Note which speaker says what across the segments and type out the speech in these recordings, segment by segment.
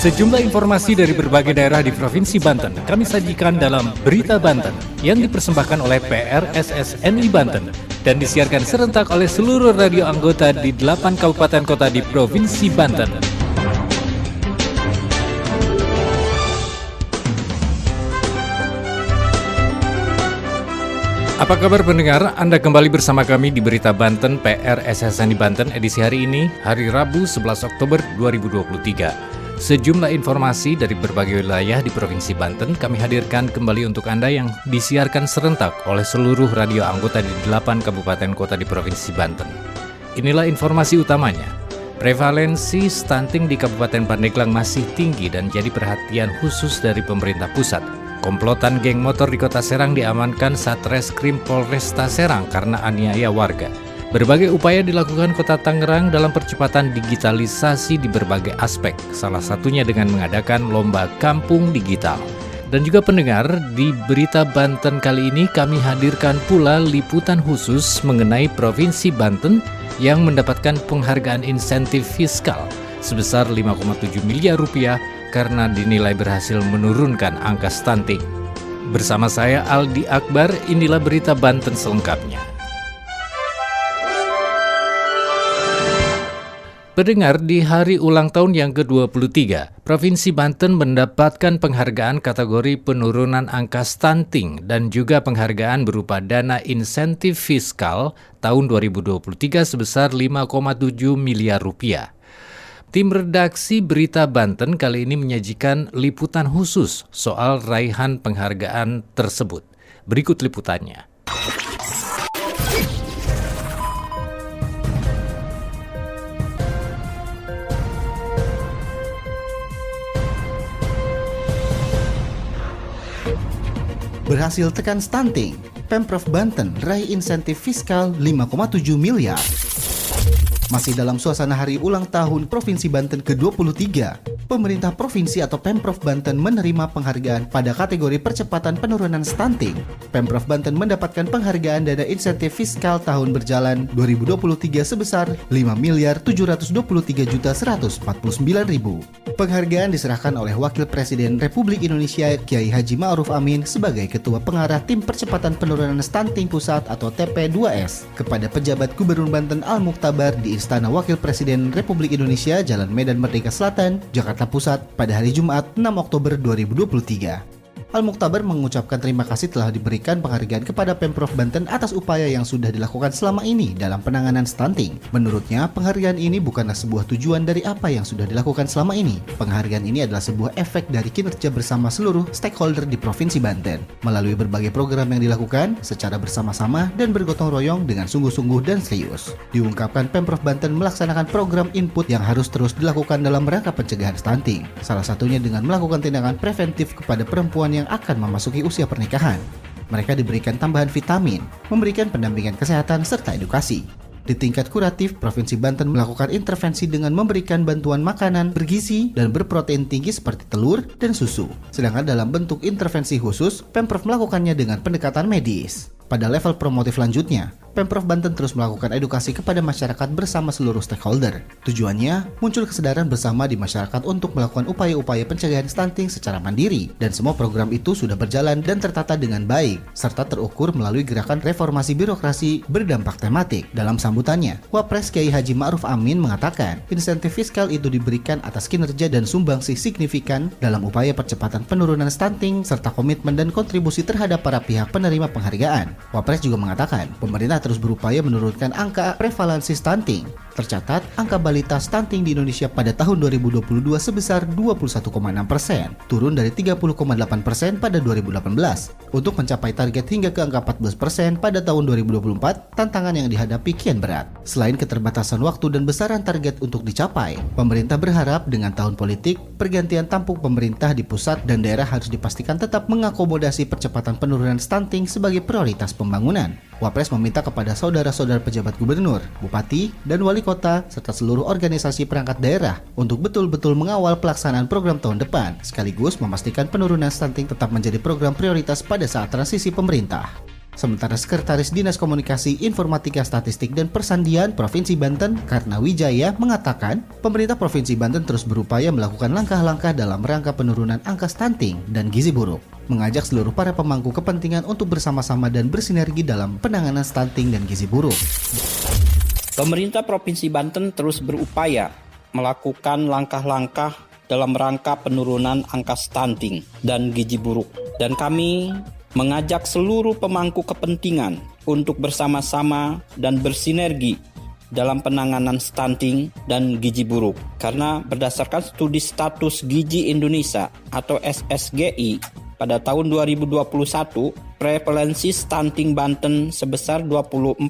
Speaker 1: Sejumlah informasi dari berbagai daerah di Provinsi Banten kami sajikan dalam Berita Banten yang dipersembahkan oleh PRSSNI Banten dan disiarkan serentak oleh seluruh radio anggota di 8 kabupaten kota di Provinsi Banten. Apa kabar pendengar? Anda kembali bersama kami di Berita Banten PRSSNI Banten edisi hari ini, hari Rabu 11 Oktober 2023. Sejumlah informasi dari berbagai wilayah di Provinsi Banten kami hadirkan kembali untuk Anda yang disiarkan serentak oleh seluruh radio anggota di 8 kabupaten kota di Provinsi Banten. Inilah informasi utamanya. Prevalensi stunting di Kabupaten Pandeglang masih tinggi dan jadi perhatian khusus dari pemerintah pusat. Komplotan geng motor di Kota Serang diamankan Satreskrim Polresta Serang karena aniaya warga. Berbagai upaya dilakukan Kota Tangerang dalam percepatan digitalisasi di berbagai aspek, salah satunya dengan mengadakan Lomba Kampung Digital. Dan juga pendengar, di Berita Banten kali ini kami hadirkan pula liputan khusus mengenai Provinsi Banten yang mendapatkan penghargaan insentif fiskal sebesar 5,7 miliar rupiah karena dinilai berhasil menurunkan angka stunting. Bersama saya Aldi Akbar, inilah Berita Banten selengkapnya. Pendengar, di hari ulang tahun yang ke-23, Provinsi Banten mendapatkan penghargaan kategori penurunan angka stunting dan juga penghargaan berupa dana insentif fiskal tahun 2023 sebesar 5,7 miliar rupiah. Tim redaksi Berita Banten kali ini menyajikan liputan khusus soal raihan penghargaan tersebut. Berikut liputannya.
Speaker 2: Berhasil tekan stunting, Pemprov Banten raih insentif fiskal 5,7 miliar. Masih dalam suasana hari ulang tahun Provinsi Banten ke-23, pemerintah provinsi atau Pemprov Banten menerima penghargaan pada kategori percepatan penurunan stunting. Pemprov Banten mendapatkan penghargaan dana insentif fiskal tahun berjalan 2023 sebesar 5.723.149.000. Penghargaan diserahkan oleh Wakil Presiden Republik Indonesia Kiai Haji Ma'ruf Amin sebagai Ketua Pengarah Tim Percepatan Penurunan Stunting Pusat atau TP2S kepada pejabat Gubernur Banten Al-Muktabar di Istana Wakil Presiden Republik Indonesia Jalan Medan Merdeka Selatan, Jakarta Pusat pada hari Jumat 6 Oktober 2023. Al-Muktabar mengucapkan terima kasih telah diberikan penghargaan kepada Pemprov Banten atas upaya yang sudah dilakukan selama ini dalam penanganan stunting. Menurutnya, penghargaan ini bukanlah sebuah tujuan dari apa yang sudah dilakukan selama ini. Penghargaan ini adalah sebuah efek dari kinerja bersama seluruh stakeholder di Provinsi Banten. Melalui berbagai program yang dilakukan secara bersama-sama dan bergotong royong dengan sungguh-sungguh dan serius. Diungkapkan Pemprov Banten melaksanakan program input yang harus terus dilakukan dalam rangka pencegahan stunting. Salah satunya dengan melakukan tindakan preventif kepada perempuan yang akan memasuki usia pernikahan. Mereka diberikan tambahan vitamin, memberikan pendampingan kesehatan serta edukasi. Di tingkat kuratif, Provinsi Banten melakukan intervensi dengan memberikan bantuan makanan bergizi dan berprotein tinggi seperti telur dan susu. Sedangkan dalam bentuk intervensi khusus, Pemprov melakukannya dengan pendekatan medis. Pada level promotif lanjutnya, Pemprov Banten terus melakukan edukasi kepada masyarakat bersama seluruh stakeholder. Tujuannya, muncul kesadaran bersama di masyarakat untuk melakukan upaya-upaya pencegahan stunting secara mandiri. Dan semua program itu sudah berjalan dan tertata dengan baik, serta terukur melalui gerakan reformasi birokrasi berdampak tematik. Dalam sambutannya, Wapres Kiai Haji Ma'ruf Amin mengatakan, insentif fiskal itu diberikan atas kinerja dan sumbangsih signifikan dalam upaya percepatan penurunan stunting, serta komitmen dan kontribusi terhadap para pihak penerima penghargaan. Wapres juga mengatakan, pemerintah terus berupaya menurunkan angka prevalensi stunting. Tercatat, angka balita stunting di Indonesia pada tahun 2022 sebesar 21,6%, turun dari 30,8% pada 2018. Untuk mencapai target hingga ke angka 14% pada tahun 2024, tantangan yang dihadapi kian berat. Selain keterbatasan waktu dan besaran target untuk dicapai, pemerintah berharap dengan tahun politik, pergantian tampuk pemerintah di pusat dan daerah harus dipastikan tetap mengakomodasi percepatan penurunan stunting sebagai prioritas pembangunan. Wapres meminta kepada saudara-saudara pejabat gubernur, bupati, dan wali kota, serta seluruh organisasi perangkat daerah untuk betul-betul mengawal pelaksanaan program tahun depan, sekaligus memastikan penurunan stunting tetap menjadi program prioritas pada saat transisi pemerintah. Sementara Sekretaris Dinas Komunikasi, Informatika, Statistik, dan Persandian Provinsi Banten, Karna Wijaya, mengatakan pemerintah Provinsi Banten terus berupaya melakukan langkah-langkah dalam rangka penurunan angka stunting dan gizi buruk, mengajak seluruh para pemangku kepentingan untuk bersama-sama dan bersinergi dalam penanganan stunting dan gizi buruk.
Speaker 3: Pemerintah Provinsi Banten terus berupaya melakukan langkah-langkah dalam rangka penurunan angka stunting dan gizi buruk. Dan kami mengajak seluruh pemangku kepentingan untuk bersama-sama dan bersinergi dalam penanganan stunting dan gizi buruk. Karena berdasarkan studi status gizi Indonesia atau SSGI pada tahun 2021, prevalensi stunting Banten sebesar 24,5%.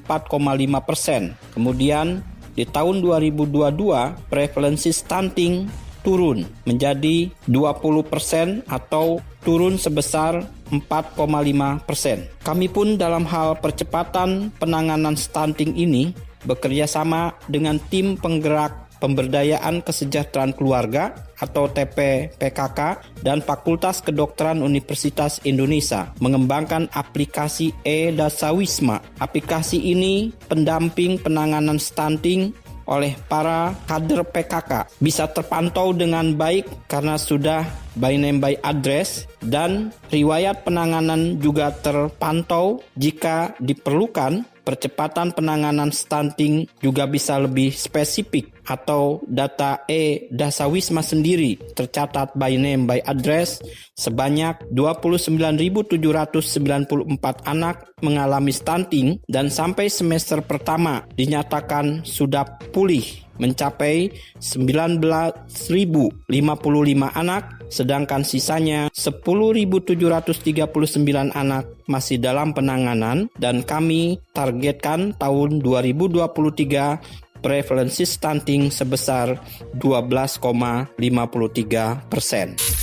Speaker 3: Kemudian di tahun 2022, prevalensi stunting turun menjadi 20% atau turun sebesar 4,5%. Kami pun dalam hal percepatan penanganan stunting ini bekerja sama dengan tim penggerak Pemberdayaan Kesejahteraan Keluarga atau TP-PKK dan Fakultas Kedokteran Universitas Indonesia mengembangkan aplikasi e-Dasawisma. Aplikasi ini pendamping penanganan stunting oleh para kader PKK bisa terpantau dengan baik karena sudah by name by address dan riwayat penanganan juga terpantau. Jika diperlukan, percepatan penanganan stunting juga bisa lebih spesifik atau data e-Dasawisma sendiri tercatat by name by address sebanyak 29.794 anak mengalami stunting dan sampai semester pertama dinyatakan sudah pulih mencapai 19.055 anak, sedangkan sisanya 10.739 anak masih dalam penanganan dan kami targetkan tahun 2023 prevalensi stunting sebesar 12,53%.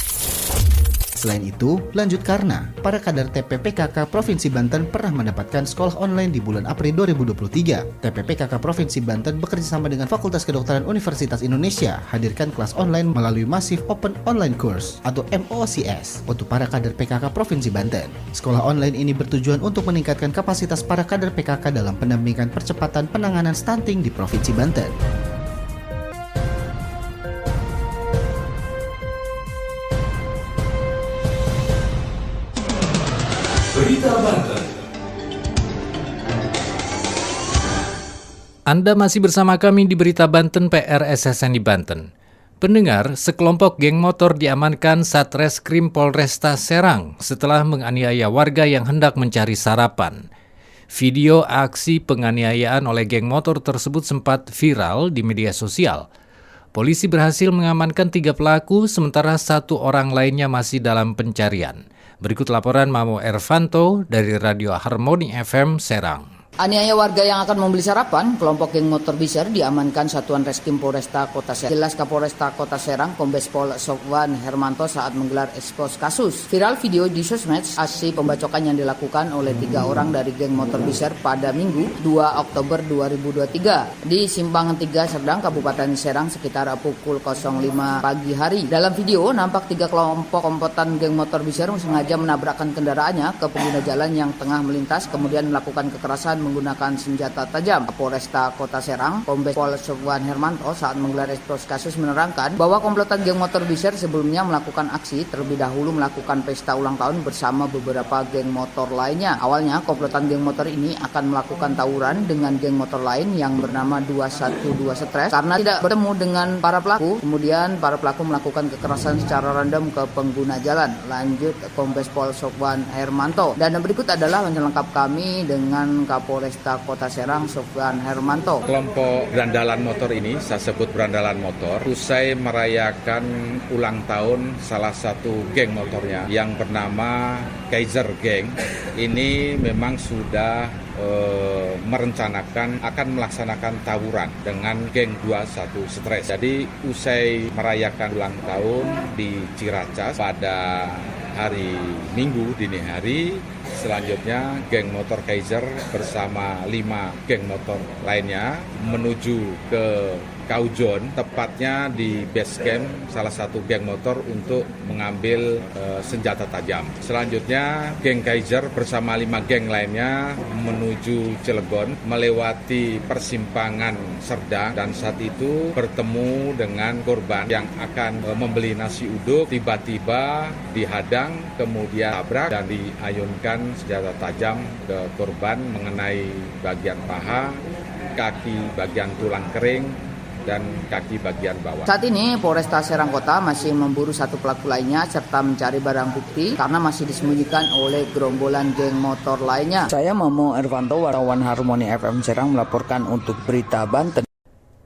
Speaker 2: Selain itu, lanjut karena para kader TP-PKK Provinsi Banten pernah mendapatkan sekolah online di bulan April 2023. TP-PKK Provinsi Banten bekerjasama dengan Fakultas Kedokteran Universitas Indonesia hadirkan kelas online melalui Massive Open Online Course atau MOCS untuk para kader PKK Provinsi Banten. Sekolah online ini bertujuan untuk meningkatkan kapasitas para kader PKK dalam pendampingan percepatan penanganan stunting di Provinsi Banten.
Speaker 1: Berita Banten. Anda masih bersama kami di Berita Banten PR SSN di Banten. Pendengar, sekelompok geng motor diamankan Satreskrim Polresta Serang setelah menganiaya warga yang hendak mencari sarapan. Video aksi penganiayaan oleh geng motor tersebut sempat viral di media sosial. Polisi berhasil mengamankan 3 pelaku, sementara 1 orang lainnya masih dalam pencarian. Berikut laporan Mamo Ervanto dari Radio Harmoni FM Serang.
Speaker 4: Aniaya warga yang akan membeli sarapan, kelompok geng motor Biser diamankan Satuan Reskrim Polresta Kota Serang. Jelas Kapolresta Kota Serang, Kombes Pol Sofwan Hermanto saat menggelar ekspos kasus. Viral video di sosmed aksi pembacokan yang dilakukan oleh 3 orang dari geng motor Biser pada Minggu 2 Oktober 2023 di Simpangan 3 Serdang, Kabupaten Serang sekitar pukul 05 pagi hari. Dalam video nampak 3 kelompok kompotan geng motor Biser sengaja menabrakkan kendaraannya ke pengguna jalan yang tengah melintas, kemudian melakukan kekerasan menggunakan senjata tajam. Kapolresta Kota Serang, Kombes Pol Sofwan Hermanto saat menggelar ekspos kasus menerangkan bahwa komplotan geng motor Biser sebelumnya melakukan aksi terlebih dahulu melakukan pesta ulang tahun bersama beberapa geng motor lainnya. Awalnya komplotan geng motor ini akan melakukan tawuran dengan geng motor lain yang bernama 212 Stres karena tidak bertemu dengan para pelaku. Kemudian para pelaku melakukan kekerasan secara random ke pengguna jalan. Lanjut Kombes Pol Sofwan Hermanto. Dan berikut adalah lengkap kami dengan Kapolresta Kota Serang Sofwan Hermanto.
Speaker 5: Kelompok berandalan motor ini, saya sebut berandalan motor, usai merayakan ulang tahun salah satu geng motornya yang bernama Kaiser Gang. Ini memang sudah merencanakan akan melaksanakan tawuran dengan geng 21 Stres. Jadi usai merayakan ulang tahun di Ciracas pada hari Minggu dini hari, Selanjutnya, geng motor Kaiser bersama 5 geng motor lainnya menuju ke Kaujon, tepatnya di base camp salah satu geng motor untuk mengambil senjata tajam. Selanjutnya, geng Kaiser bersama 5 geng lainnya menuju Cilegon, melewati persimpangan Serdang, dan saat itu bertemu dengan korban yang akan membeli nasi uduk. Tiba-tiba dihadang, kemudian tabrak dan diayunkan senjata tajam ke korban mengenai bagian paha, kaki bagian tulang kering, dan kaki bagian bawah.
Speaker 4: Saat ini Polresta Serang Kota masih memburu satu pelaku lainnya serta mencari barang bukti karena masih disembunyikan oleh gerombolan geng motor lainnya. Saya Momo Ervanto, wartawan Harmoni FM Serang melaporkan untuk Berita Banten.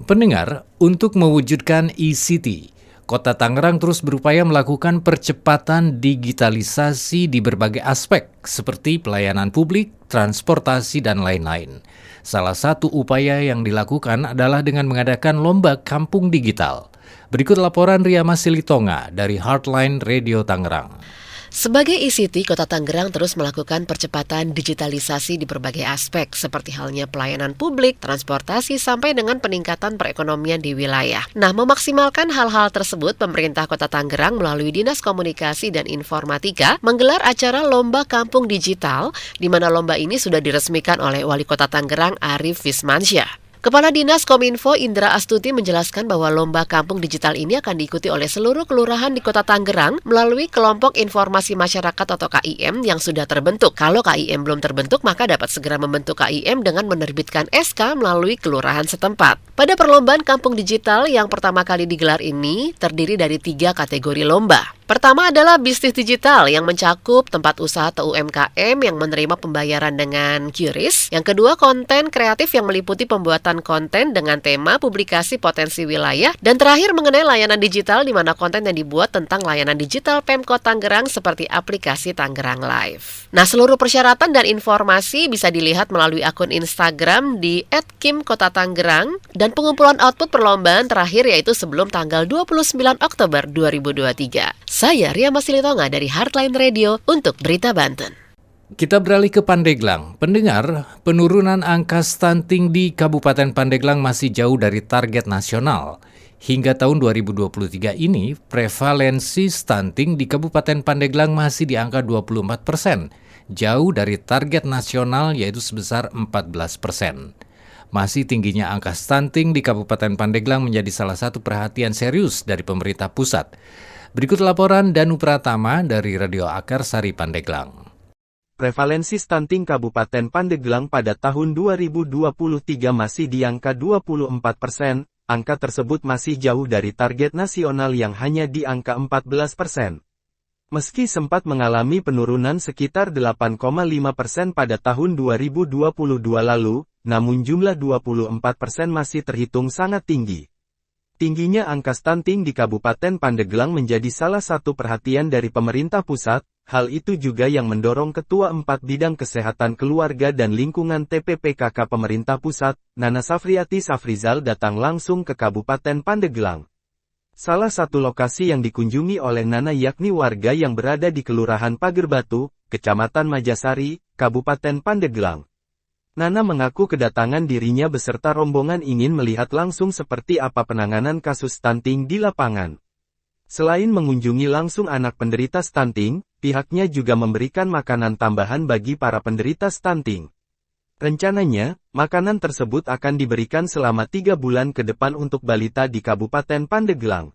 Speaker 1: Pendengar, untuk mewujudkan e-city, Kota Tangerang terus berupaya melakukan percepatan digitalisasi di berbagai aspek seperti pelayanan publik, transportasi, dan lain-lain. Salah satu upaya yang dilakukan adalah dengan mengadakan lomba kampung digital. Berikut laporan Riama Silitonga dari Heartline Radio Tangerang.
Speaker 6: Sebagai e-city, Kota Tangerang terus melakukan percepatan digitalisasi di berbagai aspek, seperti halnya pelayanan publik, transportasi, sampai dengan peningkatan perekonomian di wilayah. Nah, memaksimalkan hal-hal tersebut, pemerintah Kota Tangerang melalui Dinas Komunikasi dan Informatika menggelar acara Lomba Kampung Digital, di mana lomba ini sudah diresmikan oleh Wali Kota Tangerang Arief Wismansyah. Kepala Dinas Kominfo Indra Astuti menjelaskan bahwa lomba kampung digital ini akan diikuti oleh seluruh kelurahan di Kota Tangerang melalui kelompok informasi masyarakat atau KIM yang sudah terbentuk. Kalau KIM belum terbentuk, maka dapat segera membentuk KIM dengan menerbitkan SK melalui kelurahan setempat. Pada perlombaan kampung digital yang pertama kali digelar ini terdiri dari 3 kategori lomba. Pertama adalah bisnis digital yang mencakup tempat usaha atau UMKM yang menerima pembayaran dengan QRIS. Yang kedua, konten kreatif yang meliputi pembuatan konten dengan tema publikasi potensi wilayah. Dan terakhir, mengenai layanan digital di mana konten yang dibuat tentang layanan digital Pemkot Tangerang seperti aplikasi Tangerang Live. Nah, seluruh persyaratan dan informasi bisa dilihat melalui akun Instagram di @kimkotatangerang, dan pengumpulan output perlombaan terakhir yaitu sebelum tanggal 29 Oktober 2023. Saya Riama Silitonga dari Heartline Radio untuk Berita Banten.
Speaker 1: Kita beralih ke Pandeglang. Pendengar, penurunan angka stunting di Kabupaten Pandeglang masih jauh dari target nasional. Hingga tahun 2023 ini, prevalensi stunting di Kabupaten Pandeglang masih di angka 24%, jauh dari target nasional yaitu sebesar 14%. Masih tingginya angka stunting di Kabupaten Pandeglang menjadi salah satu perhatian serius dari pemerintah pusat. Berikut laporan Danu Pratama dari Radio Akar Sari Pandeglang.
Speaker 7: Prevalensi stunting Kabupaten Pandeglang pada tahun 2023 masih di angka 24%, angka tersebut masih jauh dari target nasional yang hanya di angka 14%. Meski sempat mengalami penurunan sekitar 8,5% pada tahun 2022 lalu, namun jumlah 24% masih terhitung sangat tinggi. Tingginya angka stunting di Kabupaten Pandeglang menjadi salah satu perhatian dari pemerintah pusat. Hal itu juga yang mendorong Ketua 4 Bidang Kesehatan Keluarga dan Lingkungan TPPKK pemerintah pusat, Nana Safriati Safrizal datang langsung ke Kabupaten Pandeglang. Salah satu lokasi yang dikunjungi oleh Nana yakni warga yang berada di Kelurahan Pagerbatu, Kecamatan Majasari, Kabupaten Pandeglang. Nana mengaku kedatangan dirinya beserta rombongan ingin melihat langsung seperti apa penanganan kasus stunting di lapangan. Selain mengunjungi langsung anak penderita stunting, pihaknya juga memberikan makanan tambahan bagi para penderita stunting. Rencananya, makanan tersebut akan diberikan selama 3 bulan ke depan untuk balita di Kabupaten Pandeglang.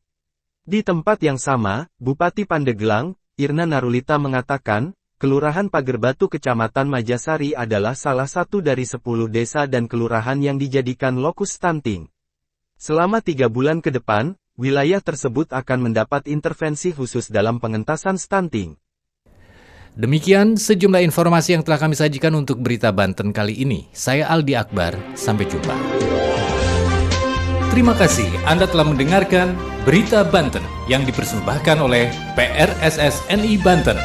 Speaker 7: Di tempat yang sama, Bupati Pandeglang, Irna Narulita mengatakan, Kelurahan Pagerbatu Kecamatan Majasari adalah salah satu dari 10 desa dan kelurahan yang dijadikan lokus stunting. Selama 3 bulan ke depan, wilayah tersebut akan mendapat intervensi khusus dalam pengentasan stunting.
Speaker 1: Demikian sejumlah informasi yang telah kami sajikan untuk Berita Banten kali ini. Saya Aldi Akbar, sampai jumpa. Terima kasih Anda telah mendengarkan Berita Banten yang dipersembahkan oleh PRSSNI Banten.